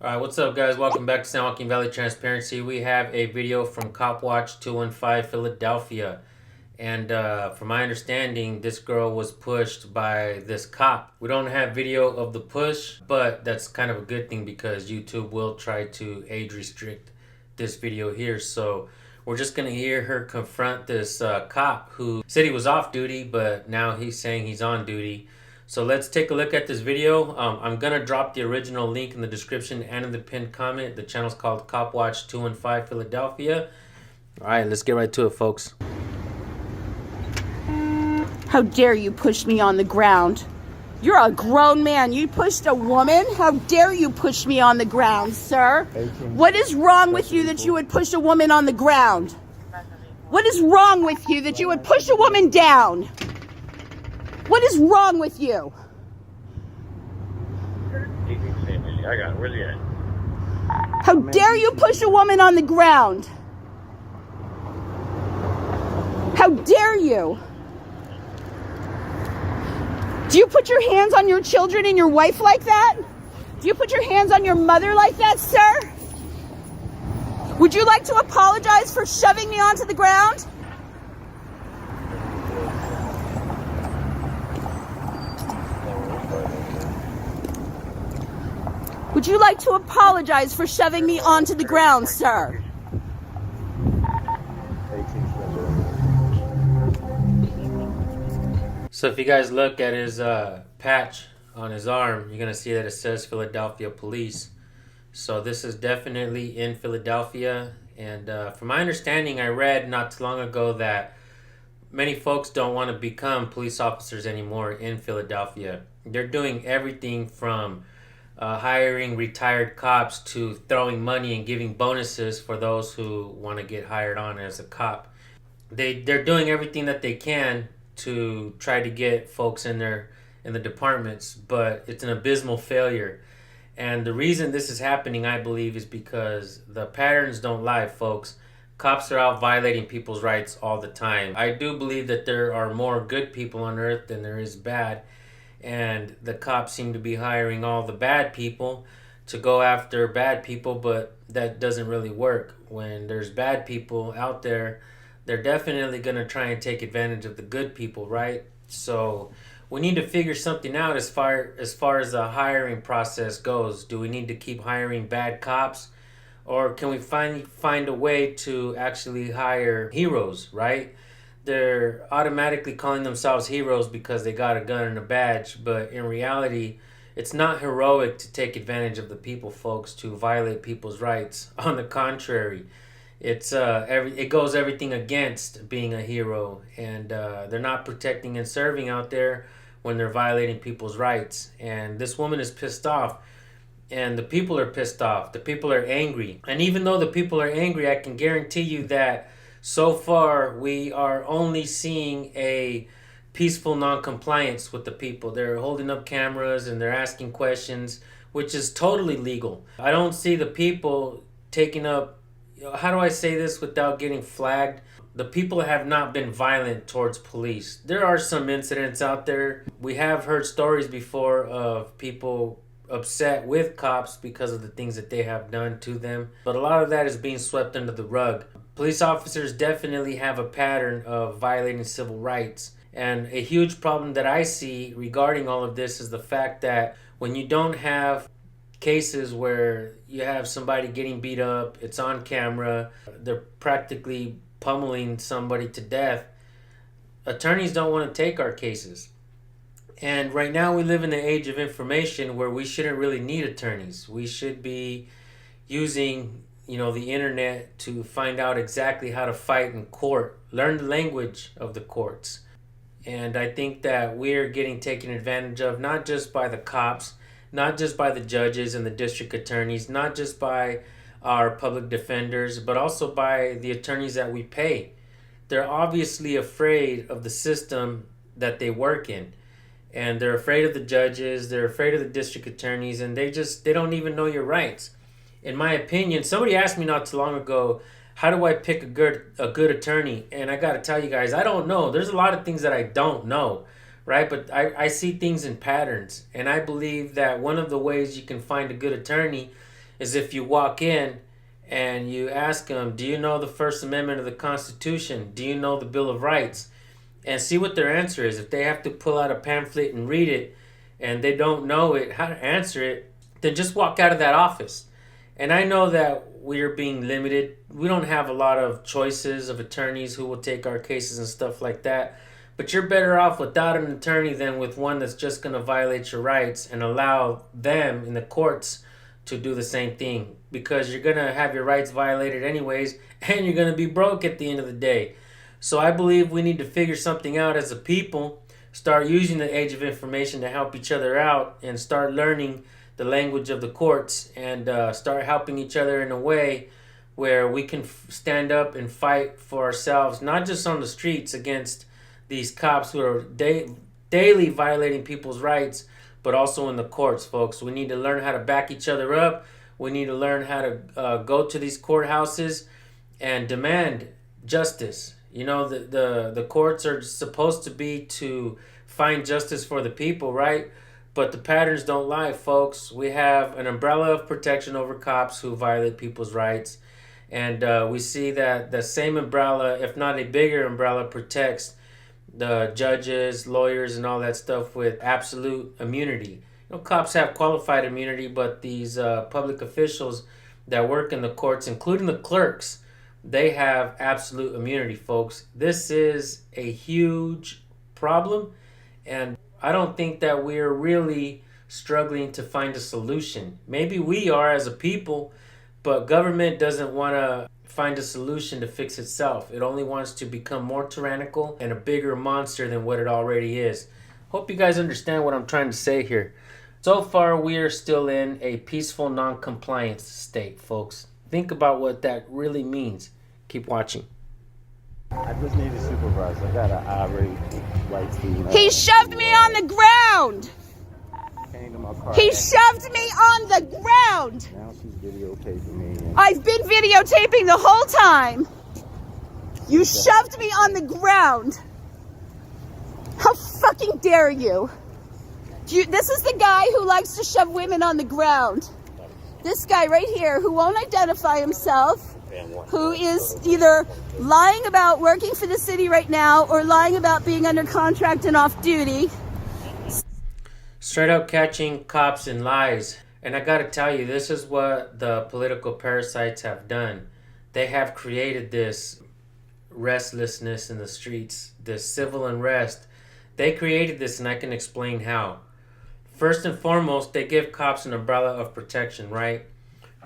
Alright, what's up guys? Welcome back to San Joaquin Valley Transparency. We have a video from Cop Watch 215 Philadelphia. And from my understanding, this girl was pushed by this cop. We don't have video of the push, but that's kind of a good thing because YouTube will try to age restrict this video here. So we're just going to hear her confront this cop who said he was off duty, but now he's saying he's on duty. So let's take a look at this video. I'm going to drop the original link in the description and in the pinned comment. The channel's called Cop Watch 215 Philadelphia. All right, let's get right to it, folks. How dare you push me on the ground? You're a grown man. You pushed a woman? How dare you push me on the ground, sir? What is wrong with you that you would push a woman on the ground? What is wrong with you that you would push a woman down? What is wrong with you? I got it. Where's he at? How dare you push a woman on the ground? How dare you? Do you put your hands on your children and your wife like that? Do you put your hands on your mother like that, sir? Would you like to apologize for shoving me onto the ground? Would you like to apologize for shoving me onto the ground, sir? So if you guys look at his patch on his arm, you're going to see that it says Philadelphia Police. So this is definitely in Philadelphia. And from my understanding, I read not too long ago that many folks don't want to become police officers anymore in Philadelphia. They're doing everything from hiring retired cops to throwing money and giving bonuses for those who want to get hired on as a cop. They're doing everything that they can to try to get folks in the departments, but it's an abysmal failure. And the reason this is happening, I believe, is because the patterns don't lie, folks. Cops are out violating people's rights all the time. I do believe that there are more good people on earth than there is bad. And the cops seem to be hiring all the bad people to go after bad people, but that doesn't really work. When there's bad people out there, they're definitely going to try and take advantage of the good people, right? So we need to figure something out as far as the hiring process goes. Do we need to keep hiring bad cops? Or can we find a way to actually hire heroes, right? They're automatically calling themselves heroes because they got a gun and a badge, but in reality, it's not heroic to take advantage of the people, folks, to violate people's rights. On the contrary, it goes everything against being a hero, and they're not protecting and serving out there when they're violating people's rights. And this woman is pissed off, and the people are pissed off. The people are angry, and even though the people are angry, I can guarantee you that so far, we are only seeing a peaceful non-compliance with the people. They're holding up cameras and they're asking questions, which is totally legal. I don't see the people taking up, how do I say this without getting flagged? The people have not been violent towards police. There are some incidents out there. We have heard stories before of people upset with cops because of the things that they have done to them. But a lot of that is being swept under the rug. Police officers definitely have a pattern of violating civil rights. And a huge problem that I see regarding all of this is the fact that when you don't have cases where you have somebody getting beat up, it's on camera, they're practically pummeling somebody to death, attorneys don't want to take our cases. And right now we live in an age of information where we shouldn't really need attorneys. We should be using the internet to find out exactly how to fight in court, learn the language of the courts. And I think that we're getting taken advantage of, not just by the cops, not just by the judges and the district attorneys, not just by our public defenders, but also by the attorneys that we pay. They're obviously afraid of the system that they work in. And they're afraid of the judges, they're afraid of the district attorneys, and they don't even know your rights. In my opinion, somebody asked me not too long ago, how do I pick a good attorney? And I got to tell you guys, I don't know. There's a lot of things that I don't know, right? But I see things in patterns. And I believe that one of the ways you can find a good attorney is if you walk in and you ask them, do you know the First Amendment of the Constitution? Do you know the Bill of Rights? And see what their answer is. If they have to pull out a pamphlet and read it and they don't know it, how to answer it, then just walk out of that office. And I know that we're being limited. We don't have a lot of choices of attorneys who will take our cases and stuff like that. But you're better off without an attorney than with one that's just going to violate your rights and allow them in the courts to do the same thing. Because you're going to have your rights violated anyways, and you're going to be broke at the end of the day. So I believe we need to figure something out as a people, start using the age of information to help each other out, and start learning the language of the courts, and start helping each other in a way where we can stand up and fight for ourselves, not just on the streets against these cops who are daily violating people's rights, but also in the courts, folks. We need to learn how to back each other up. We need to learn how to go to these courthouses and demand justice. You know, the courts are supposed to be to find justice for the people, right? But the patterns don't lie, folks. We have an umbrella of protection over cops who violate people's rights. And we see that the same umbrella, if not a bigger umbrella, protects the judges, lawyers, and all that stuff with absolute immunity. You know, cops have qualified immunity, but these public officials that work in the courts, including the clerks, they have absolute immunity, folks. This is a huge problem, and I don't think that we're really struggling to find a solution. Maybe we are as a people, but government doesn't want to find a solution to fix itself. It only wants to become more tyrannical and a bigger monster than what it already is. Hope you guys understand what I'm trying to say here. So far, we are still in a peaceful non-compliance state, folks. Think about what that really means. Keep watching. I just need a supervisor. I got an irate white female. He shoved me on the ground. Came to my car. He shoved me on the ground. Now she's videotaping me. I've been videotaping the whole time. You shoved me on the ground. How fucking dare you? This is the guy who likes to shove women on the ground. This guy right here who won't identify himself, who is either lying about working for the city right now or lying about being under contract and off duty. Straight up catching cops in lies. And I gotta tell you, this is what the political parasites have done. They have created this restlessness in the streets, this civil unrest. They created this, and I can explain how. First and foremost, they give cops an umbrella of protection, right?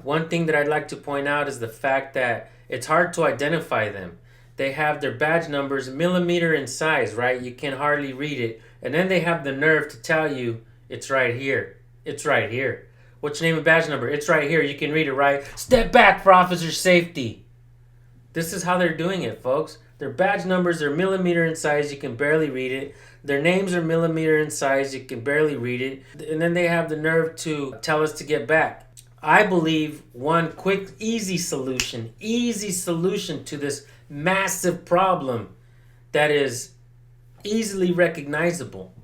One thing that I'd like to point out is the fact that it's hard to identify them. They have their badge numbers millimeter in size, right? You can hardly read it. And then they have the nerve to tell you, it's right here. It's right here. What's your name and badge number? It's right here. You can read it, right? Step back for officer safety. This is how they're doing it, folks. Their badge numbers are millimeter in size. You can barely read it. Their names are millimeter in size. You can barely read it. And then they have the nerve to tell us to get back. I believe one quick, easy solution to this massive problem that is easily recognizable.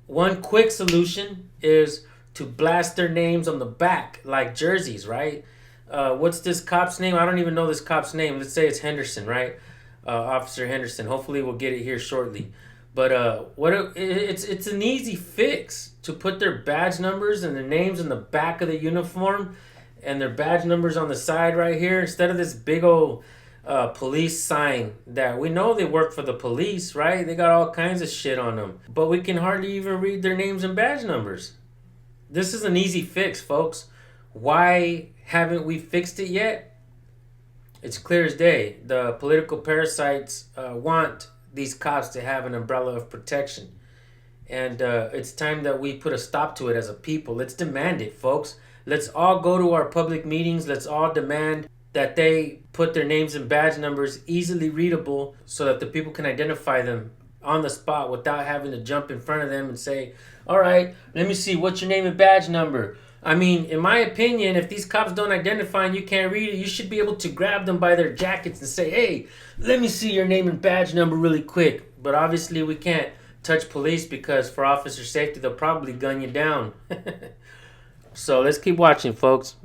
One quick solution is to blast their names on the back like jerseys, right? What's this cop's name? I don't even know this cop's name. Let's say it's Henderson, right? Officer Henderson. Hopefully we'll get it here shortly. But it's an easy fix to put their badge numbers and their names in the back of the uniform and their badge numbers on the side right here instead of this big old police sign that we know they work for the police, right? They got all kinds of shit on them, but we can hardly even read their names and badge numbers. This is an easy fix, folks. Why haven't we fixed it yet? It's clear as day. The political parasites want these cops to have an umbrella of protection. And it's time that we put a stop to it as a people. Let's demand it, folks. Let's all go to our public meetings. Let's all demand that they put their names and badge numbers easily readable so that the people can identify them on the spot without having to jump in front of them and say, all right, let me see, what's your name and badge number? I mean, in my opinion, if these cops don't identify and you can't read it, you should be able to grab them by their jackets and say, hey, let me see your name and badge number really quick. But obviously we can't touch police because for officer safety, they'll probably gun you down. So let's keep watching, folks.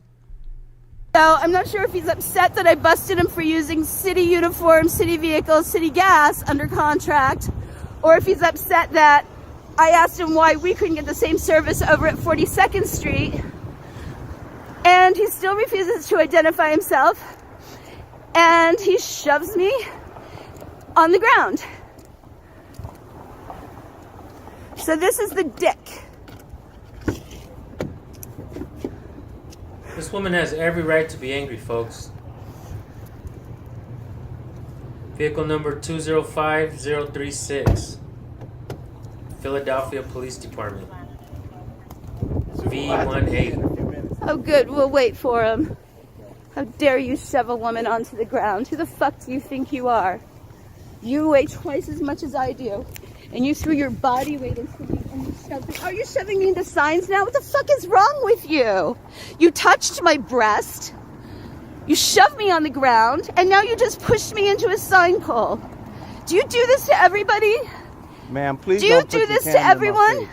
So I'm not sure if he's upset that I busted him for using city uniform, city vehicles, city gas under contract, or if he's upset that I asked him why we couldn't get the same service over at 42nd Street. And he still refuses to identify himself. And he shoves me on the ground. So this is the dick. This woman has every right to be angry, folks. Vehicle number 205036. Philadelphia Police Department. V18. Oh good, we'll wait for him. How dare you shove a woman onto the ground? Who the fuck do you think you are? You weigh twice as much as I do. And you threw your body weight into me and you shoved me. Are you shoving me into signs now? What the fuck is wrong with you? You touched my breast. You shoved me on the ground. And now you just pushed me into a sign pole. Do you do this to everybody? Ma'am, please do you do this to everyone?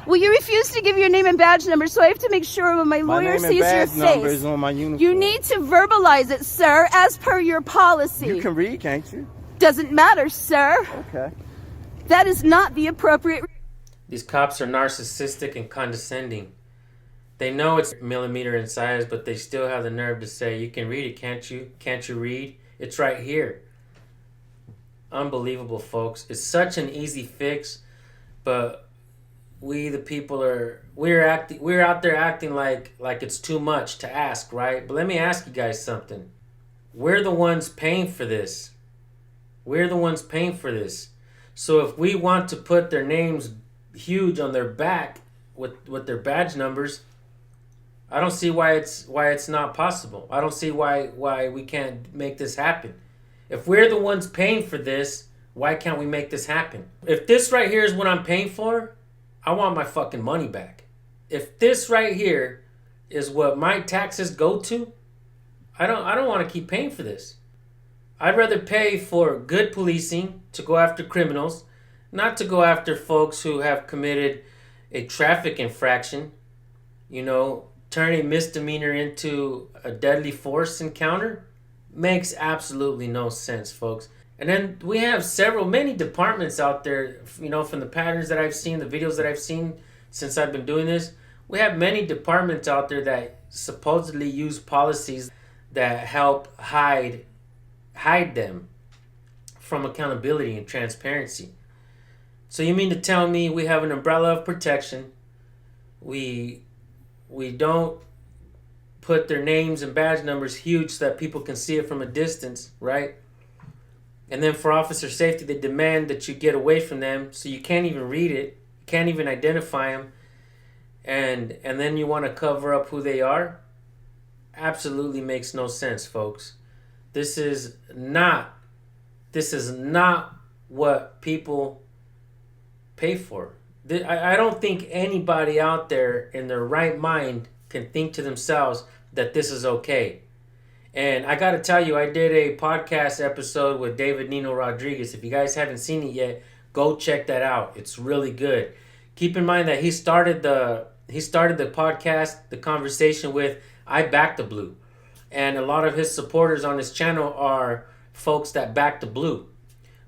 Well, you refuse to give your name and badge number, so I have to make sure when my lawyer sees your face. Is on my uniform. You need to verbalize it, sir, as per your policy. You can read, can't you? Doesn't matter, sir. Okay. That is not the appropriate... These cops are narcissistic and condescending. They know it's millimeter in size, but they still have the nerve to say, you can read it, can't you? Can't you read? It's right here. Unbelievable, folks. It's such an easy fix, but we the people we're out there acting like it's too much to ask, right? But let me ask you guys something. We're the ones paying for this. We're the ones paying for this. So if we want to put their names huge on their back with their badge numbers, I don't see why it's not possible. I don't see why we can't make this happen. If we're the ones paying for this, why can't we make this happen? If this right here is what I'm paying for, I want my fucking money back. If this right here is what my taxes go to, I don't want to keep paying for this. I'd rather pay for good policing to go after criminals, not to go after folks who have committed a traffic infraction, turn a misdemeanor into a deadly force encounter. Makes absolutely no sense, folks. And then we have many departments out there, from the patterns that I've seen, the videos that I've seen since I've been doing this. We have many departments out there that supposedly use policies that help hide them from accountability and transparency. So you mean to tell me we have an umbrella of protection, we don't put their names and badge numbers huge so that people can see it from a distance, right? And then for officer safety, they demand that you get away from them so you can't even read it, you can't even identify them, and then you want to cover up who they are? Absolutely makes no sense, folks. This is not what people pay for. I don't think anybody out there in their right mind can think to themselves that this is okay. And I got to tell you, I did a podcast episode with David Nino Rodriguez. If you guys haven't seen it yet, go check that out. It's really good. Keep in mind that he started the podcast, the conversation with I back the blue. And a lot of his supporters on his channel are folks that back the blue.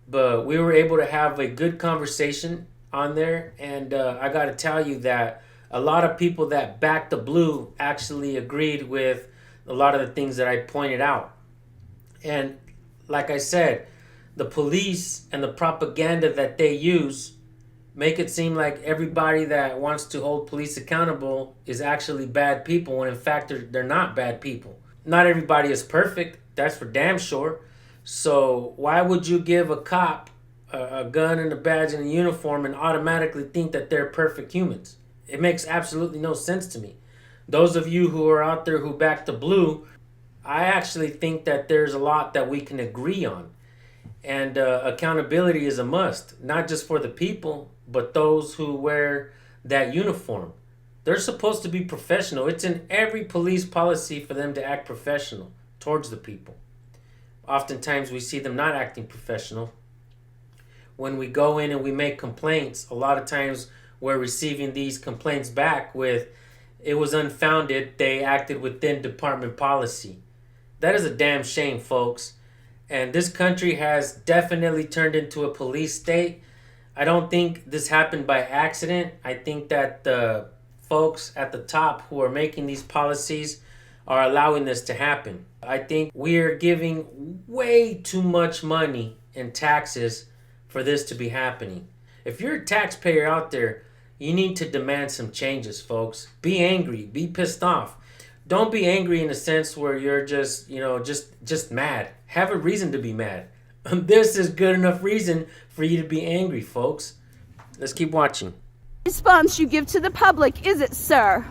But we were able to have a good conversation on there. And I got to tell you that a lot of people that back the blue actually agreed with a lot of the things that I pointed out. And like I said, the police and the propaganda that they use make it seem like everybody that wants to hold police accountable is actually bad people, when in fact they're not bad people. Not everybody is perfect, that's for damn sure. So why would you give a cop a gun and a badge and a uniform and automatically think that they're perfect humans? It makes absolutely no sense to me. Those of you who are out there who back the blue, I actually think that there's a lot that we can agree on. And accountability is a must, not just for the people, but those who wear that uniform. They're supposed to be professional. It's in every police policy for them to act professional towards the people. Oftentimes we see them not acting professional. When we go in and we make complaints, a lot of times we're receiving these complaints back with it was unfounded. They acted within department policy. That is a damn shame, folks. And this country has definitely turned into a police state. I don't think this happened by accident. I think that the folks at the top who are making these policies are allowing this to happen. I think we're giving way too much money in taxes for this to be happening. If you're a taxpayer out there, you need to demand some changes, folks. Be angry, be pissed off. Don't be angry in the sense where you're just, just mad. Have a reason to be mad. This is good enough reason for you to be angry, folks. Let's keep watching. Response you give to the public, is it, sir?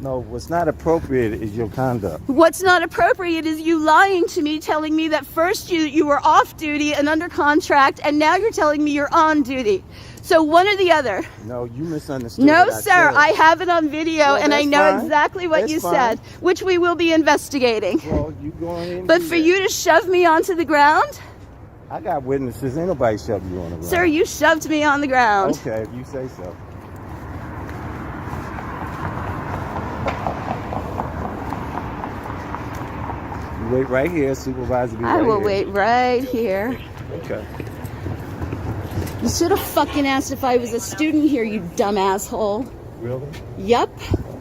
No, what's not appropriate is your conduct. What's not appropriate is you lying to me, telling me that first you were off duty and under contract, and now you're telling me you're on duty. So one or the other. No, you misunderstood. No, sir, I have it on video, Well, and I that's know fine. exactly what That's you fine. said, which we will be investigating. Well, you go ahead and But do for that. you to shove me onto the ground? I got witnesses. Ain't nobody shoved you on the ground. Sir, you shoved me on the ground. Okay, if you say so. You wait right here, supervisor. Be I right will here. wait right here. Okay. You should have fucking asked if I was a student here, you dumb asshole. Really? Yep.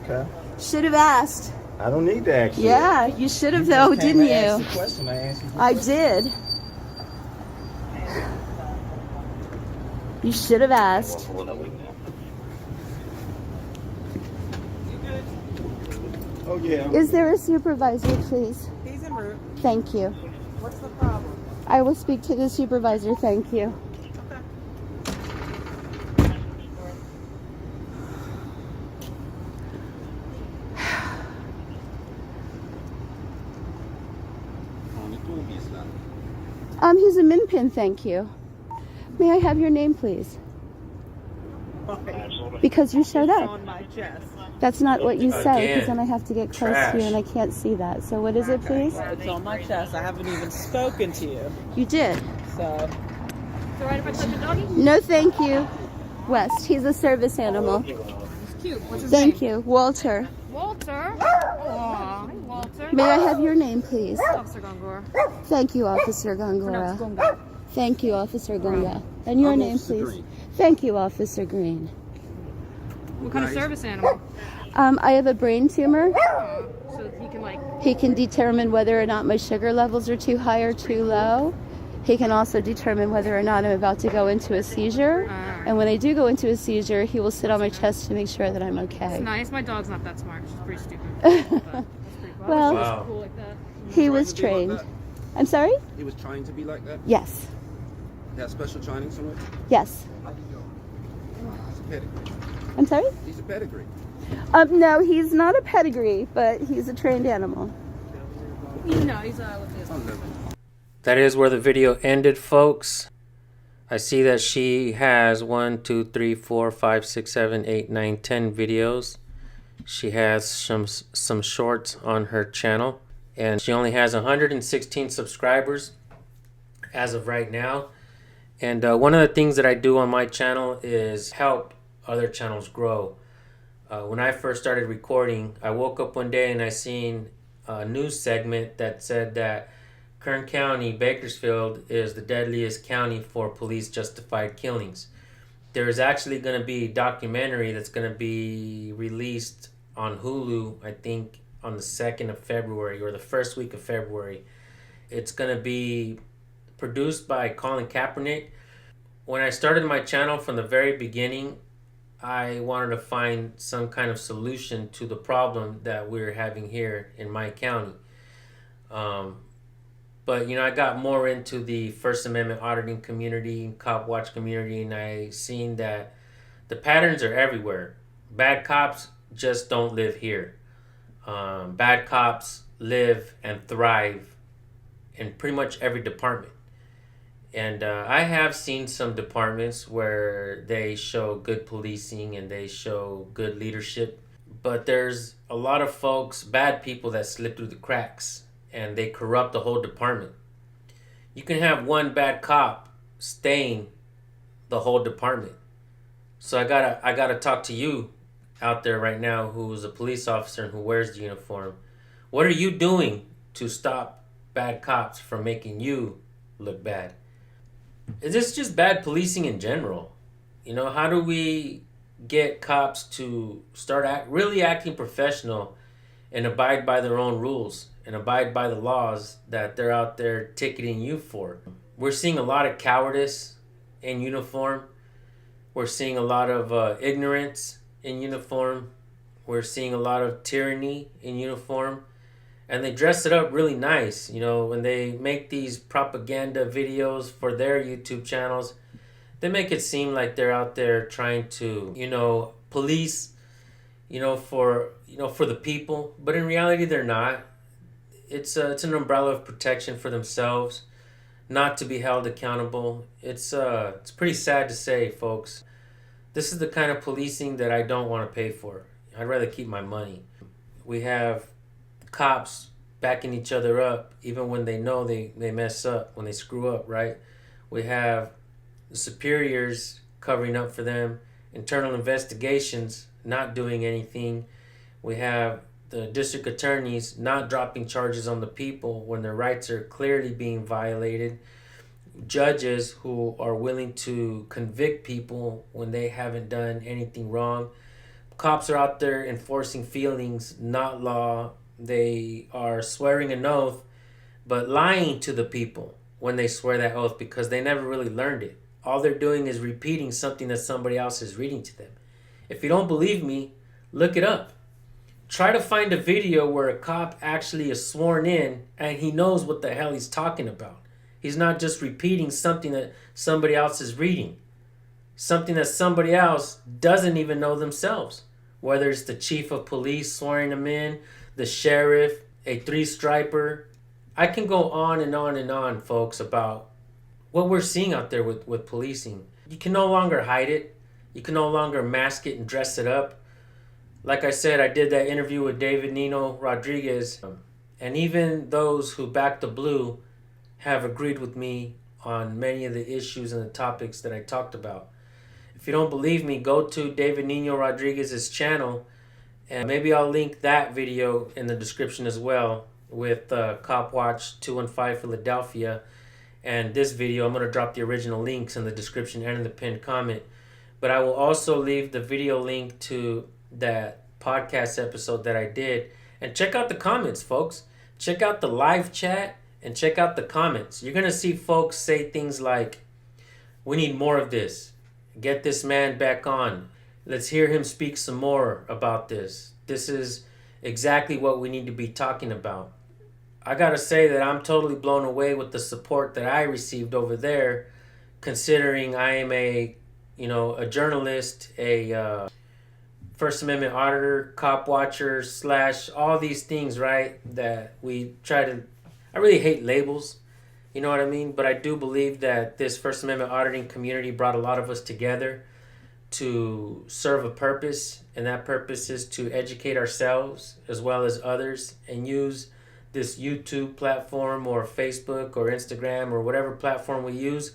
Okay. Should have asked. I don't need to ask you. Yeah, you should have though, didn't Ask you? the question. I asked you. I did. You should have asked. Oh yeah. Is there a supervisor, please? He's en route. Thank you. What's the problem? I will speak to the supervisor, thank you. He's a minpin, thank you. May I have your name, please? Because you showed It's up. on my chest. That's not what you said, Again. because then I have to get close to you and I can't see that. So what is it, please? It's on my chest. I haven't even spoken to you. You did. So, No, thank you. West, he's a service animal. Cute. What's his Thank name? you. Walter. Walter. Aw, Walter. May I have your name, please? Officer Gongor. Thank you, Officer Pronounced Gongora. Gongor. Thank you, Officer Gonga. And your name, please? Thank you, Officer Green. What kind of service animal? I have a brain tumor. So he can like. He can determine whether or not my sugar levels are too high or too low. He can also determine whether or not I'm about to go into a seizure. And when I do go into a seizure, he will sit on my chest to make sure that I'm okay. It's nice. My dog's not that smart. She's pretty stupid. But that's pretty cool. Well, Wow. Cool like that. he was trained. I'm sorry? He was trying to be like that? Yes. He had special training somewhere? Yes. He's a pedigree. I'm sorry? He's a pedigree. No, he's not a pedigree, but he's a trained animal. No, he's with his. That is where the video ended, folks. I see that she has 1, 2, 3, 4, 5, 6, 7, 8, 9, 10 videos. She has some shorts on her channel. And she only has 116 subscribers as of right now. And one of the things that I do on my channel is help other channels grow. When I first started recording, I woke up one day and I seen a news segment that said that Kern County, Bakersfield, is the deadliest county for police justified killings. There is actually going to be a documentary that's going to be released on Hulu, I think, on the 2nd of February or the first week of February. It's going to be produced by Colin Kaepernick. When I started my channel from the very beginning, I wanted to find some kind of solution to the problem that we're having here in my county. But, I got more into the First Amendment auditing community, cop watch community, and I seen that the patterns are everywhere. Bad cops just don't live here. Bad cops live and thrive in pretty much every department. And I have seen some departments where they show good policing and they show good leadership. But there's a lot of folks, bad people that slip through the cracks and they corrupt the whole department. You can have one bad cop stain the whole department. So I gotta talk to you out there right now who is a police officer and who wears the uniform, what are you doing to stop bad cops from making you look bad? Is this just bad policing in general? You know, how do we get cops to start really acting professional and abide by their own rules and abide by the laws that they're out there ticketing you for? We're seeing a lot of cowardice in uniform. We're seeing a lot of ignorance in uniform. We're seeing a lot of tyranny in uniform. And they dress it up really nice. You know, when they make these propaganda videos for their YouTube channels, they make it seem like they're out there trying to, you know, police, for the people. But in reality, they're not. It's an umbrella of protection for themselves, not to be held accountable. It's pretty sad to say, folks. This is the kind of policing that I don't want to pay for. I'd rather keep my money. We have cops backing each other up even when they know they mess up, when they screw up, right? We have the superiors covering up for them, internal investigations not doing anything. We have the district attorneys not dropping charges on the people when their rights are clearly being violated. Judges who are willing to convict people when they haven't done anything wrong. Cops are out there enforcing feelings, not law. They are swearing an oath, but lying to the people when they swear that oath because they never really learned it. All they're doing is repeating something that somebody else is reading to them. If you don't believe me, look it up. Try to find a video where a cop actually is sworn in and he knows what the hell he's talking about. He's not just repeating something that somebody else is reading. Something that somebody else doesn't even know themselves. Whether it's the chief of police swearing him in, the sheriff, a three-striper. I can go on and on and on, folks, about what we're seeing out there with policing. You can no longer hide it. You can no longer mask it and dress it up. Like I said, I did that interview with David Nino Rodriguez, and even those who back the blue have agreed with me on many of the issues and the topics that I talked about. If you don't believe me, go to David Nino Rodriguez's channel, and maybe I'll link that video in the description as well with Cop Watch 215 Philadelphia. And this video, I'm going to drop the original links in the description and in the pinned comment. But I will also leave the video link to that podcast episode that I did. And check out the comments, folks. Check out the live chat and check out the comments. You're going to see folks say things like, we need more of this. Get this man back on. Let's hear him speak some more about this. This is exactly what we need to be talking about. I got to say that I'm totally blown away with the support that I received over there, considering I am a journalist, a First Amendment auditor, cop watcher, / all these things, right? That we try to, I really hate labels, you know what I mean? But I do believe that this First Amendment auditing community brought a lot of us together to serve a purpose, and that purpose is to educate ourselves as well as others and use this YouTube platform or Facebook or Instagram or whatever platform we use.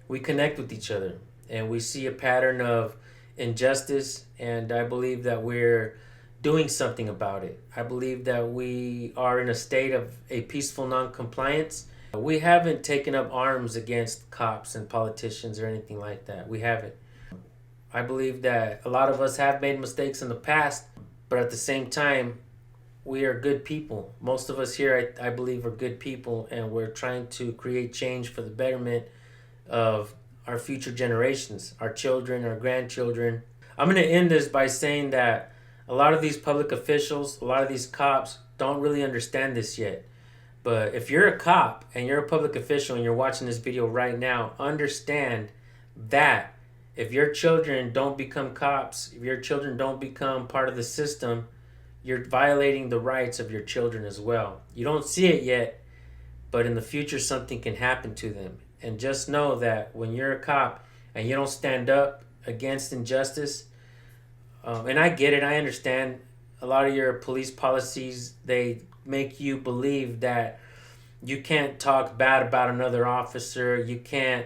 We connect with each other and we see a pattern of injustice, and I believe that we're doing something about it. I believe that we are in a state of a peaceful non-compliance. We haven't taken up arms against cops and politicians or anything like that. We haven't. I believe that a lot of us have made mistakes in the past, but at the same time, we are good people. Most of us here, I believe, are good people, and we're trying to create change for the betterment of our future generations, our children, our grandchildren. I'm going to end this by saying that a lot of these public officials, a lot of these cops don't really understand this yet. But if you're a cop and you're a public official and you're watching this video right now, understand that if your children don't become cops, if your children don't become part of the system, you're violating the rights of your children as well. You don't see it yet, but in the future something can happen to them. And just know that when you're a cop and you don't stand up against injustice, and I get it, I understand a lot of your police policies, they make you believe that you can't talk bad about another officer, you can't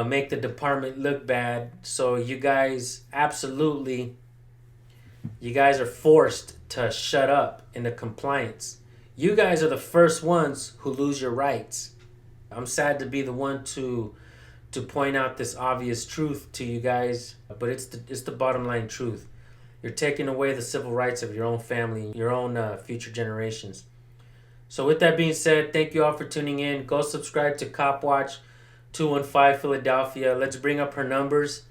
make the department look bad. So you guys absolutely You guys are forced to shut up into compliance. You guys are the first ones who lose your rights. I'm sad to be the one to point out this obvious truth to you guys, but it's the bottom line truth. You're taking away the civil rights of your own family, your own future generations. So with that being said, thank you all for tuning in. Go subscribe to Cop Watch 215 Philadelphia. Let's bring up her numbers.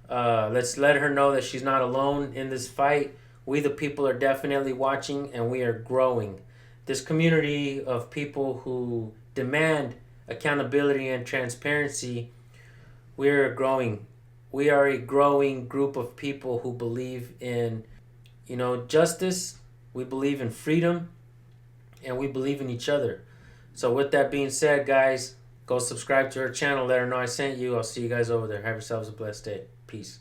Let's let her know that she's not alone in this fight. We the people are definitely watching, and we are growing. This community of people who demand accountability and transparency, we're growing. We are a growing group of people who believe in, justice. We believe in freedom, and we believe in each other. So with that being said, guys, go subscribe to her channel. Let her know I sent you. I'll see you guys over there. Have yourselves a blessed day. Peace.